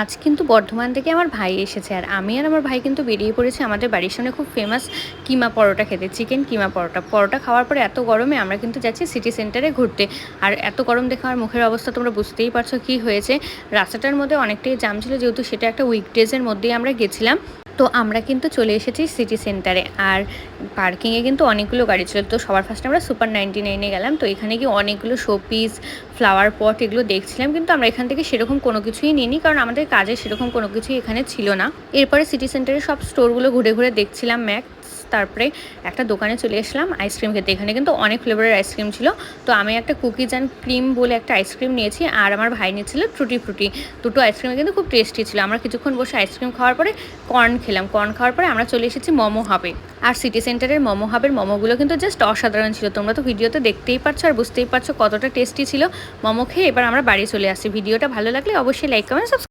আজ কিন্তু বর্ধমান থেকে আমার ভাই এসেছে, আর আমি আর আমার ভাই কিন্তু বেরিয়ে পড়েছি আমাদের বাড়ির সামনে খুব ফেমাস কিমা পরোটা খেতে। চিকেন কিমা পরোটা পরোটা খাওয়ার পরে এত গরমে আমরা কিন্তু যাচ্ছি সিটি সেন্টারে ঘুরতে। আর এত গরম দেখে আমার মুখের অবস্থা তোমরা বুঝতেই পারছো কি হয়েছে। রাস্তাটার মধ্যে অনেকটাই জাম ছিল, যেহেতু সেটা একটা উইকডেজের মধ্যেই আমরা গেছিলাম। তো আমরা কিন্তু চলে এসেছি সিটি সেন্টারে, আর পার্কিংয়ে কিন্তু অনেকগুলো গাড়ি ছিল। তো সবার ফার্স্টে আমরা সুপার 99-এ গেলাম। তো এখানে গিয়ে অনেকগুলো শোপিস, ফ্লাওয়ার পট এগুলো দেখছিলাম, কিন্তু আমরা এখান থেকে সেরকম কোনো কিছুই নিইনি, কারণ আমাদের কাজে সেরকম কোনো কিছুই এখানে ছিল না। এরপরে সিটি সেন্টারের সব স্টোরগুলো ঘুরে ঘুরে দেখছিলাম ম্যাক্স। তারপরে একটা দোকানে চলে আসলাম আইসক্রিম খেতে। এখানে কিন্তু অনেক ফ্লেভারের আইসক্রিম ছিল। তো আমি একটা কুকিজ অ্যান্ড ক্রিম বলে একটা আইসক্রিম নিয়েছি, আর আমার ভাই নিয়েছিল টুটি ফ্রুটি। দুটো আইসক্রিমে কিন্তু খুব টেস্টি ছিল। আমরা কিছুক্ষণ বসে আইসক্রিম খাওয়ার পরে কর্ন খেলাম। কর্ন খাওয়ার পরে আমরা চলে এসেছি মোমো হাবে। আর সিটি সেন্টারের মোমো হাবের মোমোগুলো কিন্তু জাস্ট অসাধারণ ছিল। তোমরা তো ভিডিওতে দেখতেই পাচ্ছ আর বুঝতেই পারছো কতটা টেস্টি ছিল। মোমো খেয়ে এবার আমরা বাড়ি চলে আসছি। ভিডিওটা ভালো লাগলে অবশ্যই লাইক কমেন্ট সাবস্ক্রাইব